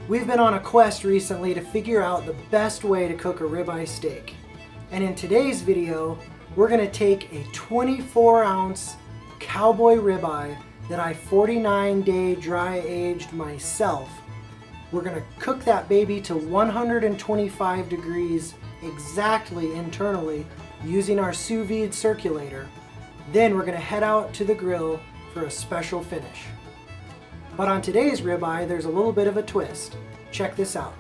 We've been on a quest recently to figure out the best way to cook a ribeye steak. And in today's video, we're going to take a 24-ounce cowboy ribeye that I 49-day dry aged myself. We're going to cook that baby to 125 degrees exactly internally using our sous vide circulator. Then we're going to head out to the grill for a special finish. But on today's ribeye, there's a little bit of a twist. Check this out.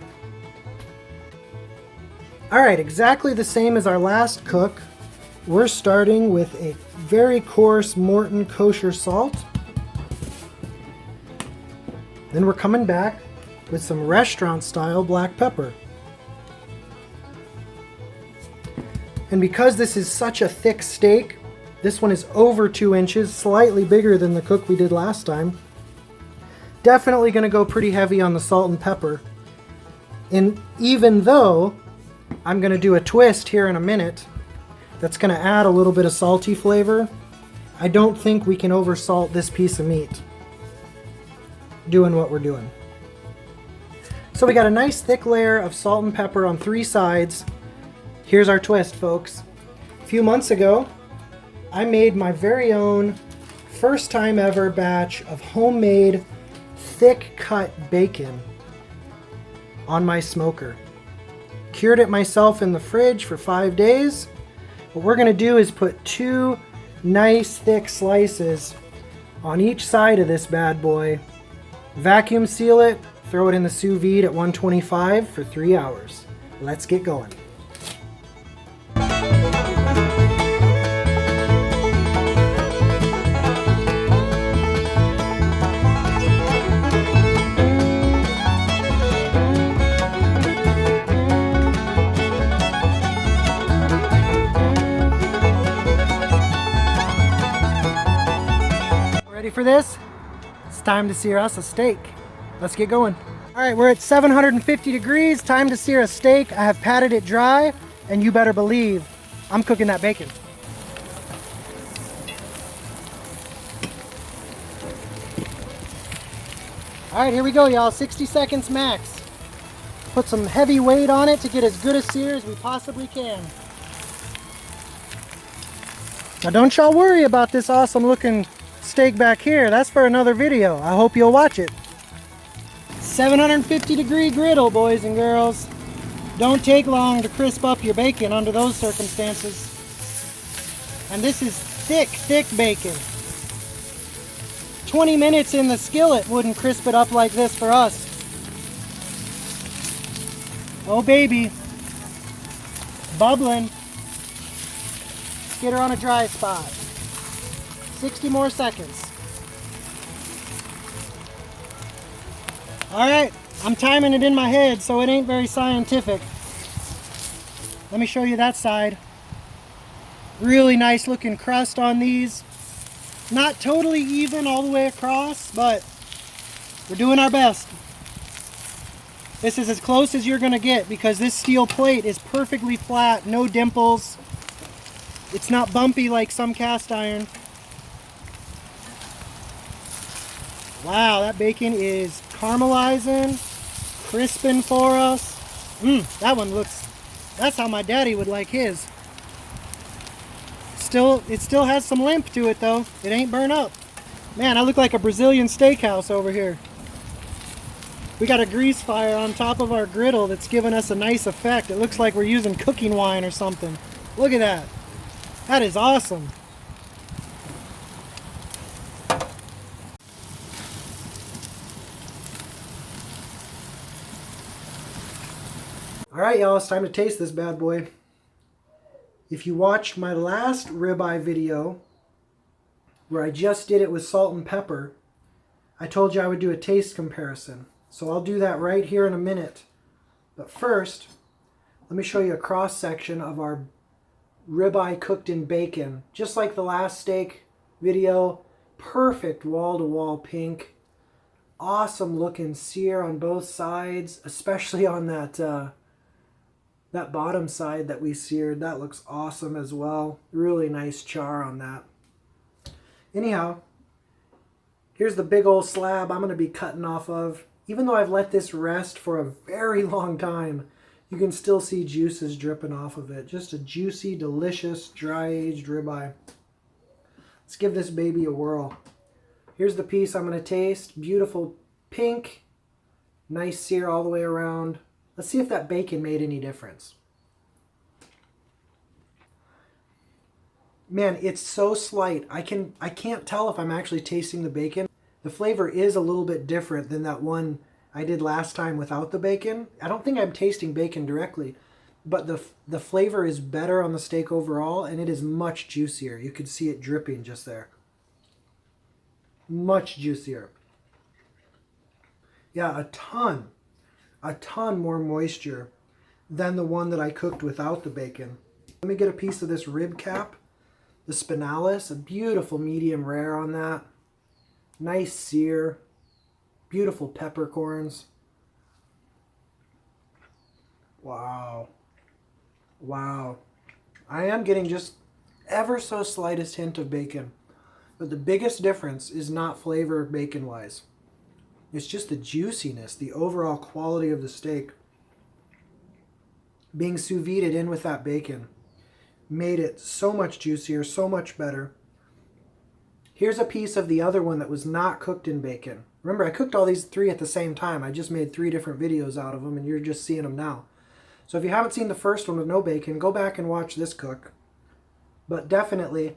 Alright, exactly the same as our last cook. We're starting with a very coarse Morton kosher salt. Then we're coming back with some restaurant style black pepper. And because this is such a thick steak, this one is over 2 inches, slightly bigger than the cook we did last time. Definitely going to go pretty heavy on the salt and pepper. And even though I'm going to do a twist here in a minute that's going to add a little bit of salty flavor, I don't think we can oversalt this piece of meat doing what we're doing. So we got a nice thick layer of salt and pepper on 3 sides. Here's our twist, folks. A few months ago, I made my very own first time ever batch of homemade thick cut bacon on my smoker. Cured it myself in the fridge for 5 days. What we're going to do is put 2 nice thick slices on each side of this bad boy, vacuum seal it, throw it in the sous vide at 125 for 3 hours. Let's get going. Ready for this? It's time to sear us a steak. Let's get going. All right, we're at 750 degrees. Time to sear a steak. I have patted it dry, and you better believe I'm cooking that bacon. All right, here we go, y'all. 60 seconds max. Put some heavy weight on it to get as good a sear as we possibly can. Now don't y'all worry about this awesome looking steak back here. That's for another video. I hope you'll watch it. 750 degree griddle, boys and girls. Don't take long to crisp up your bacon under those circumstances. And this is thick, thick bacon. 20 minutes in the skillet wouldn't crisp it up like this for us. Oh baby. Bubbling. Let's get her on a dry spot. 60 more seconds. Alright, I'm timing it in my head, so it ain't very scientific. Let me show you that side. Really nice looking crust on these. Not totally even all the way across, but we're doing our best. This is as close as you're going to get because this steel plate is perfectly flat, no dimples. It's not bumpy like some cast iron. Wow, that bacon is caramelizing, crisping for us. That one looks, that's how my daddy would like his. It still has some limp to it though. It ain't burnt up. Man, I look like a Brazilian steakhouse over here. We got a grease fire on top of our griddle that's giving us a nice effect. It looks like we're using cooking wine or something. Look at that. That is awesome. Alright y'all, it's time to taste this bad boy. If you watched my last ribeye video, where I just did it with salt and pepper, I told you I would do a taste comparison. So I'll do that right here in a minute. But first, let me show you a cross section of our ribeye cooked in bacon. Just like the last steak video, Perfect wall-to-wall pink. Awesome looking sear on both sides, especially on that that bottom side that we seared. That looks awesome as well. Really nice char on that. Anyhow, here's the big old slab I'm going to be cutting off of. Even though I've let this rest for a very long time, you can still see juices dripping off of it. Just a juicy, delicious, dry-aged ribeye. Let's give this baby a whirl. Here's the piece I'm going to taste. Beautiful pink. Nice sear all the way around. Let's see if that bacon made any difference. Man, it's so slight. I can't tell if I'm actually tasting the bacon. The flavor is a little bit different than that one I did last time without the bacon. I don't think I'm tasting bacon directly, but the flavor is better on the steak overall, and it is much juicier. You can see it dripping just there. Much juicier. Yeah, a ton more moisture than the one that I cooked without the bacon. Let me get a piece of this rib cap, the spinalis, a beautiful medium rare on that. Nice sear, beautiful peppercorns. Wow. Wow. I am getting just ever so slightest hint of bacon, but the biggest difference is not flavor bacon-wise. It's just the juiciness, the overall quality of the steak. Being sous vided in with that bacon made it so much juicier, so much better. Here's a piece of the other one that was not cooked in bacon. Remember, I cooked all these three at the same time. I just made 3 different videos out of them, and you're just seeing them now. So if you haven't seen the first one with no bacon, go back and watch this cook. But definitely,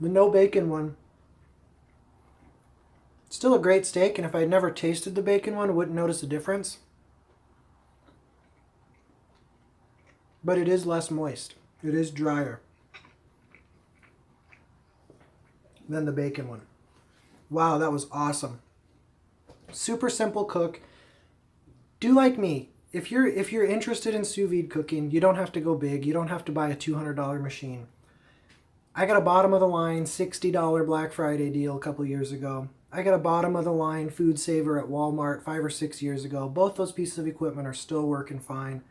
the no bacon one, still a great steak, and if I'd never tasted the bacon one, I wouldn't notice a difference. But it is less moist. It is drier than the bacon one. Wow, that was awesome. Super simple cook. Do like me. If you're interested in sous vide cooking, you don't have to go big. You don't have to buy a $200 machine. I got a bottom of the line $60 Black Friday deal a couple years ago. I got a bottom of the line food saver at Walmart 5 or 6 years ago. Both those pieces of equipment are still working fine.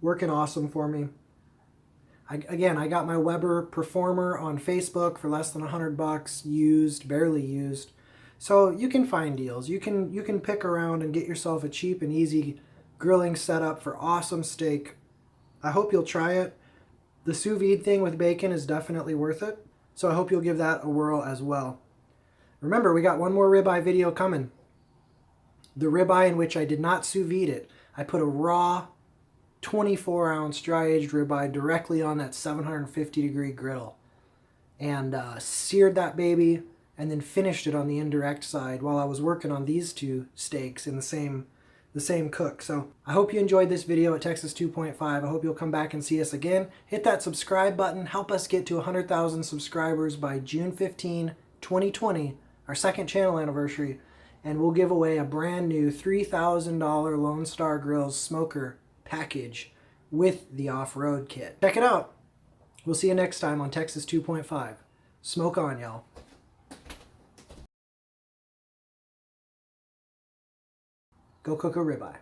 Working awesome for me. I got my Weber Performer on Facebook for less than $100, used, barely used. So you can find deals. You can pick around and get yourself a cheap and easy grilling setup for awesome steak. I hope you'll try it. The sous vide thing with bacon is definitely worth it. So I hope you'll give that a whirl as well. Remember, we got one more ribeye video coming. The ribeye in which I did not sous vide it. I put a raw 24-ounce dry-aged ribeye directly on that 750-degree griddle and seared that baby and then finished it on the indirect side while I was working on these 2 steaks in the same cook. So I hope you enjoyed this video at Texas 2.5. I hope you'll come back and see us again. Hit that subscribe button. Help us get to 100,000 subscribers by June 15, 2020, our 2nd channel anniversary, and we'll give away a brand new $3,000 Lone Star GRILLZ smoker package with the off-road kit. Check it out. We'll see you next time on Texas 2.5. Smoke on, y'all. Go cook a ribeye.